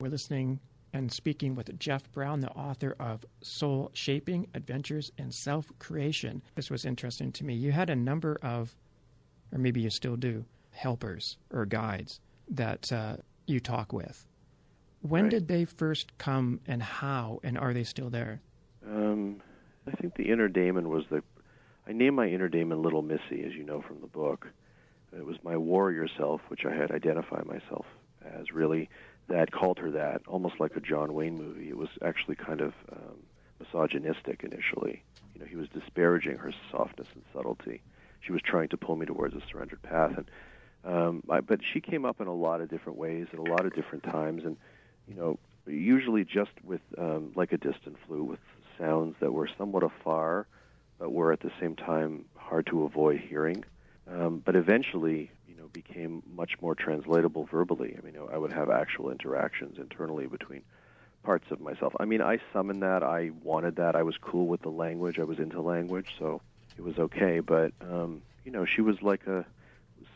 We're listening and speaking with Jeff Brown, the author of Soulshaping, Adventures in Self-Creation. This was interesting to me. You had a number of, or maybe you still do, helpers or guides that you talk with. When Right. did they first come and how, and are they still there? I think the inner daemon was I named my inner daemon Little Missy, as you know from the book. It was my warrior self, which I had identified myself as really, that called her that, almost like a John Wayne movie. It was actually kind of misogynistic initially. You know, he was disparaging her softness and subtlety. She was trying to pull me towards a surrendered path. And but she came up in a lot of different ways at a lot of different times, and you know, usually just with like a distant flute, with sounds that were somewhat afar, but were at the same time hard to avoid hearing. But eventually, you know, became much more translatable verbally. I mean, I would have actual interactions internally between parts of myself. I mean, I summoned that. I wanted that. I was cool with the language. I was into language, so it was okay. But, you know, she was like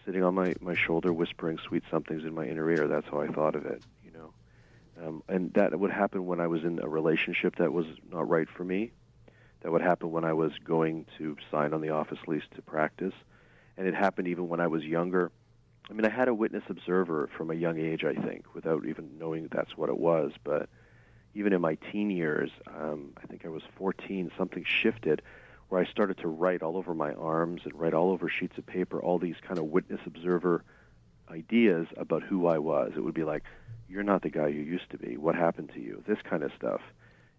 sitting on my shoulder, whispering sweet somethings in my inner ear. That's how I thought of it, you know. And that would happen when I was in a relationship that was not right for me. That would happen when I was going to sign on the office lease to practice. And it happened even when I was younger. I mean, I had a witness observer from a young age, I think, without even knowing that's what it was. But even in my teen years, I think I was 14, something shifted where I started to write all over my arms and write all over sheets of paper all these kind of witness observer ideas about who I was. It would be like, you're not the guy you used to be. What happened to you? This kind of stuff.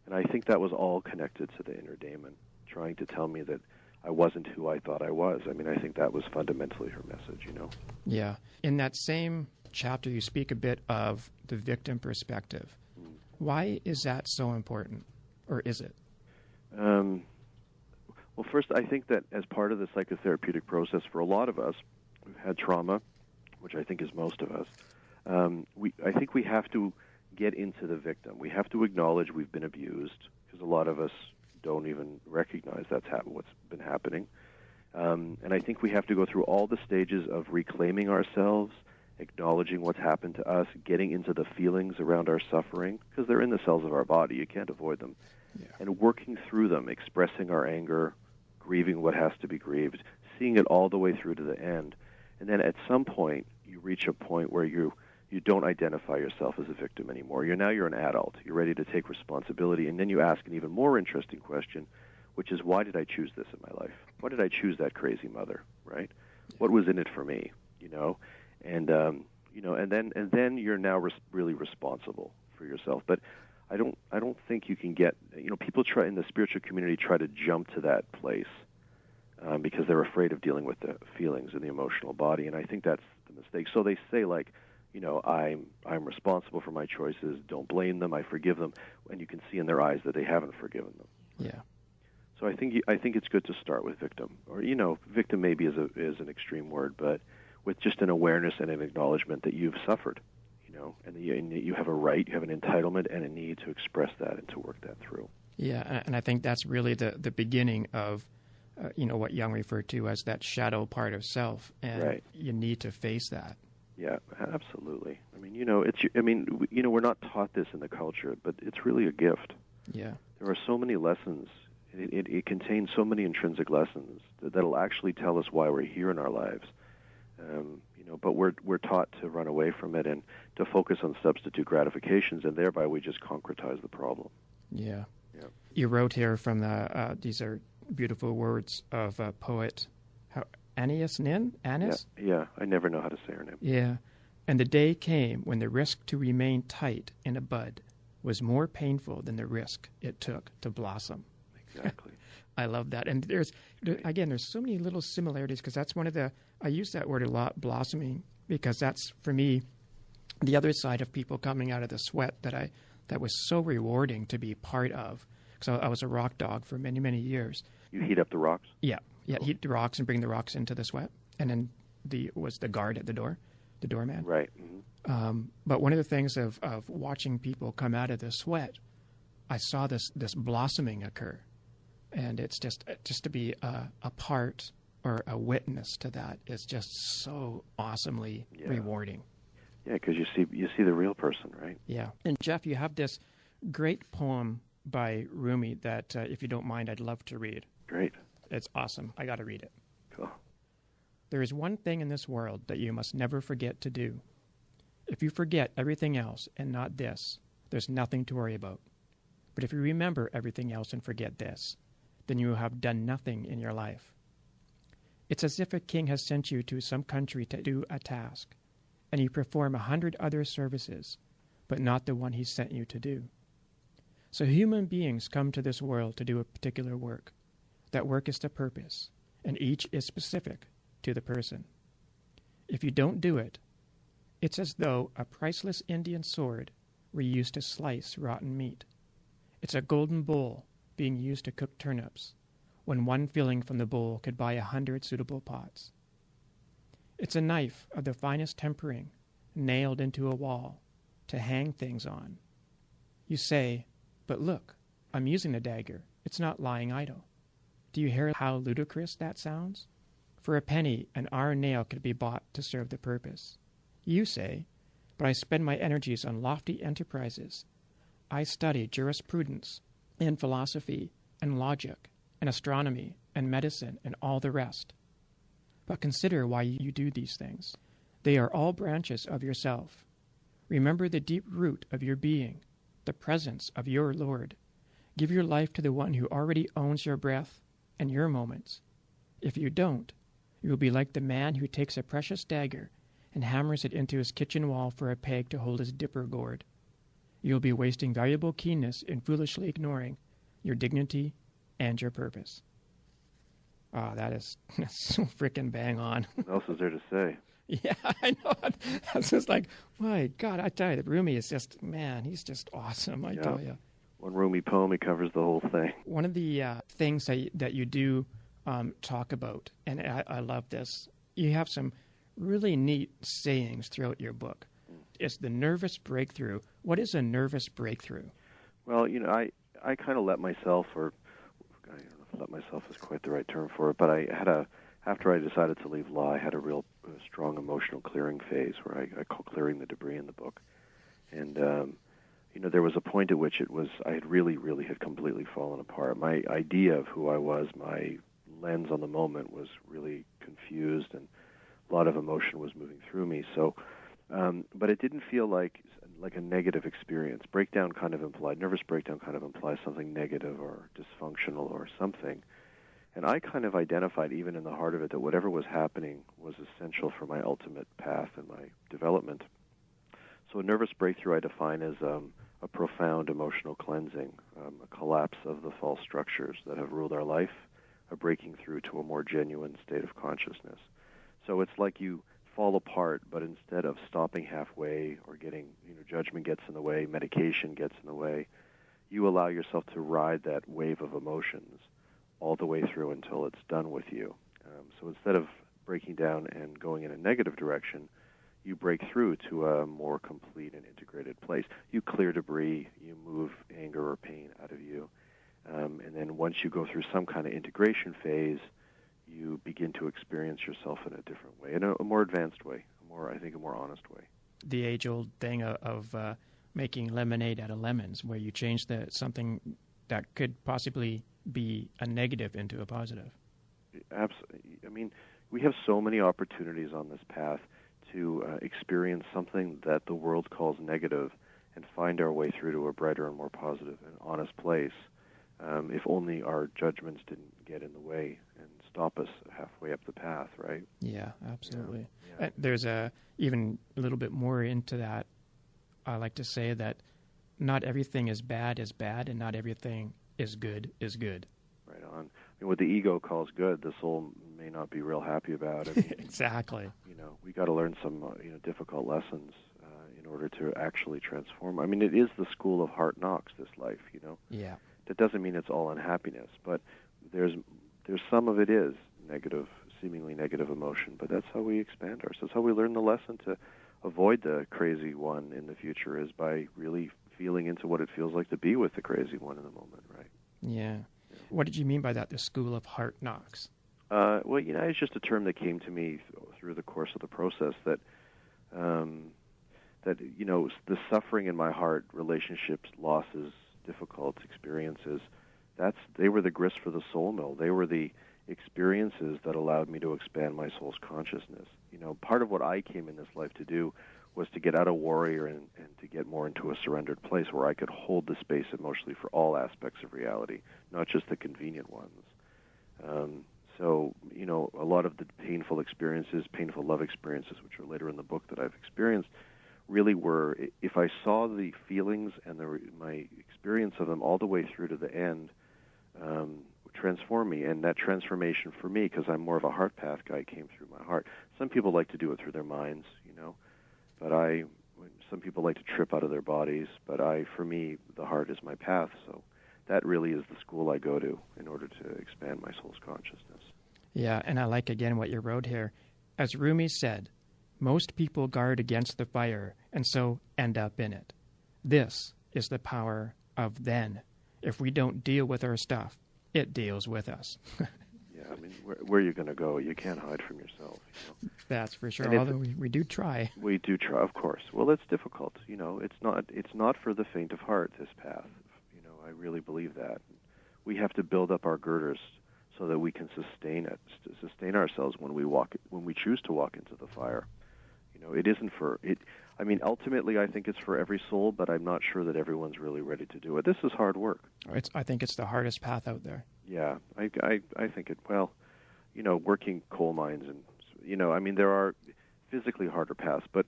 And I think that was all connected to the inner daemon, trying to tell me that I wasn't who I thought I was. I mean, I think that was fundamentally her message, you know. Yeah. In that same chapter, you speak a bit of the victim perspective. Why is that so important, or is it? Well, first, I think that as part of the psychotherapeutic process for a lot of us who've had trauma, which I think is most of us, I think we have to get into the victim. We have to acknowledge we've been abused, because a lot of us don't even recognize that's what's been happening. And I think we have to go through all the stages of reclaiming ourselves, acknowledging what's happened to us, getting into the feelings around our suffering, because they're in the cells of our body. You can't avoid them. Yeah. And working through them, expressing our anger, grieving what has to be grieved, seeing it all the way through to the end. And then at some point, you reach a point where you don't identify yourself as a victim anymore. You're an adult. You're ready to take responsibility. And then you ask an even more interesting question, which is, why did I choose this in my life? Why did I choose that crazy mother, right? What was in it for me, you know? And, you know, and then you're now really responsible for yourself. But I don't think you can get, you know, people try in the spiritual community try to jump to that place because they're afraid of dealing with the feelings in the emotional body. And I think that's the mistake. So they say, like, you know, I'm responsible for my choices. Don't blame them. I forgive them. And you can see in their eyes that they haven't forgiven them. Yeah. So I think it's good to start with victim, or, you know, victim maybe is an extreme word, but with just an awareness and an acknowledgement that you've suffered, you know, and you have a right, you have an entitlement and a need to express that and to work that through. Yeah, and I think that's really the beginning of, you know, what Jung referred to as that shadow part of self, and right. You need to face that. Yeah, absolutely. I mean, you know, we're not taught this in the culture, but it's really a gift. Yeah. There are so many lessons. It contains so many intrinsic lessons that'll actually tell us why we're here in our lives. You know, but we're taught to run away from it and to focus on substitute gratifications, and thereby we just concretize the problem. Yeah. Yeah. You wrote here from these are beautiful words of a poet, Anais Nin? Anais? Yeah, I never know how to say her name. Yeah. And the day came when the risk to remain tight in a bud was more painful than the risk it took to blossom. Exactly. I love that. And there's so many little similarities, because that's I use that word a lot, blossoming, because that's, for me, the other side of people coming out of the sweat that was so rewarding to be part of. So I was a rock dog for many, many years. You heat up the rocks? Yeah. Heat the rocks and bring the rocks into the sweat. And then was the guard at the door, the doorman. Right. Mm-hmm. But one of the things of watching people come out of the sweat, I saw this blossoming occur. And it's just to be a part or a witness to that is just so awesomely rewarding. Yeah, because you see the real person, right? Yeah. And Jeff, you have this great poem by Rumi that, if you don't mind, I'd love to read. Great. It's awesome. I got to read it. Cool. There is one thing in this world that you must never forget to do. If you forget everything else and not this, there's nothing to worry about. But if you remember everything else and forget this, then you have done nothing in your life. It's as if a king has sent you to some country to do a task, and you perform 100 other services, but not the one he sent you to do. So human beings come to this world to do a particular work. That work is the purpose, and each is specific to the person. If you don't do it, it's as though a priceless Indian sword were used to slice rotten meat. It's a golden bowl being used to cook turnips, when one filling from the bowl could buy 100 suitable pots. It's a knife of the finest tempering, nailed into a wall, to hang things on. You say, but look, I'm using a dagger. It's not lying idle. Do you hear how ludicrous that sounds? For a penny, an iron nail could be bought to serve the purpose. You say, but I spend my energies on lofty enterprises. I study jurisprudence and philosophy and logic and astronomy and medicine and all the rest. But consider why you do these things. They are all branches of yourself. Remember the deep root of your being, the presence of your Lord. Give your life to the one who already owns your breath and your moments. If you don't, you will be like the man who takes a precious dagger and hammers it into his kitchen wall for a peg to hold his dipper gourd. You will be wasting valuable keenness in foolishly ignoring your dignity and your purpose. That's so freaking bang on. What else is there to say? Yeah, I know. That's just like, my God, I tell you, Rumi is just, man, he's just awesome, I tell you. One Rumi poem, he covers the whole thing. One of the things that you do talk about, and I love this, you have some really neat sayings throughout your book. It's the nervous breakthrough. What is a nervous breakthrough? Well, I kind of let myself, or I don't know if let myself is quite the right term for it, but after I decided to leave law, I had a real strong emotional clearing phase where I call clearing the debris in the book. And, there was a point at which I had really, really had completely fallen apart. My idea of who I was, my lens on the moment was really confused, and a lot of emotion was moving through me. So, but it didn't feel like a negative experience. Nervous breakdown kind of implies something negative or dysfunctional or something. And I kind of identified, even in the heart of it, that whatever was happening was essential for my ultimate path and my development. So a nervous breakthrough I define as a profound emotional cleansing, a collapse of the false structures that have ruled our life, a breaking through to a more genuine state of consciousness. So it's like you fall apart, but instead of stopping halfway or getting, judgment gets in the way, medication gets in the way, you allow yourself to ride that wave of emotions all the way through until it's done with you. So instead of breaking down and going in a negative direction, you break through to a more complete and integrated place. You clear debris, you move anger or pain out of you, and then once you go through some kind of integration phase, you begin to experience yourself in a different way, in a more advanced way, a more honest way. The age-old thing of making lemonade out of lemons, where you change something that could possibly be a negative into a positive. Absolutely. I mean, we have so many opportunities on this path to experience something that the world calls negative and find our way through to a brighter and more positive and honest place, if only our judgments didn't get in the way and stop us halfway up the path, right? Yeah, absolutely. Yeah. There's even a little bit more into that. I like to say that not everything is bad, and not everything is good. Right on. I mean, what the ego calls good, the soul may not be real happy about. I mean, exactly. We got to learn some difficult lessons in order to actually transform. I mean, it is the school of hard knocks, this life. Yeah. That doesn't mean it's all unhappiness, but there's some of it is negative, seemingly negative emotion. But that's how we expand ourselves. That's how we learn the lesson to avoid the crazy one in the future, is by really feeling into what it feels like to be with the crazy one in the moment, right? Yeah. What did you mean by that, the school of hard knocks? Well, it's just a term that came to me through the course of the process that that, the suffering in my heart, relationships, losses, difficult experiences, they were the grist for the soul mill. They were the experiences that allowed me to expand my soul's consciousness. Part of what I came in this life to do was to get out of warrior and to get more into a surrendered place where I could hold the space emotionally for all aspects of reality, not just the convenient ones. So, a lot of the painful experiences, painful love experiences, which are later in the book that I've experienced, really were, if I saw the feelings and my experience of them all the way through to the end, transform me. And that transformation for me, because I'm more of a heart path guy, came through my heart. Some people like to do it through their minds, but some people like to trip out of their bodies, but for me, the heart is my path. So that really is the school I go to in order to expand my soul's consciousness. Yeah, and I like, again, what you wrote here. As Rumi said, most people guard against the fire and so end up in it. This is the power of then. If we don't deal with our stuff, it deals with us. Yeah, I mean, where are you going to go? You can't hide from yourself. That's for sure, although we do try. We do try, of course. Well, it's difficult. It's not for the faint of heart, this path. I really believe that. We have to build up our girders so that we can sustain ourselves when we choose to walk into the fire. It isn't for it. I mean, ultimately, I think it's for every soul, but I'm not sure that everyone's really ready to do it. This is hard work. I think it's the hardest path out there. Yeah, I think it. Well, working coal mines and I mean, there are physically harder paths, but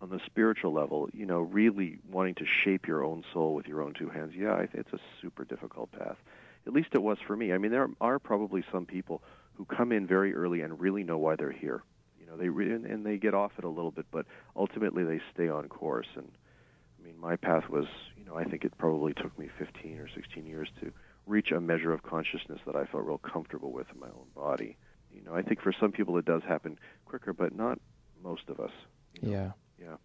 on the spiritual level, really wanting to shape your own soul with your own two hands, it's a super difficult path. At least it was for me. I mean, there are probably some people who come in very early and really know why they're here. And they get off it a little bit, but ultimately they stay on course. And I mean, my path was, I think it probably took me 15 or 16 years to reach a measure of consciousness that I felt real comfortable with in my own body. I think for some people it does happen quicker, but not most of us. Yeah. Yeah.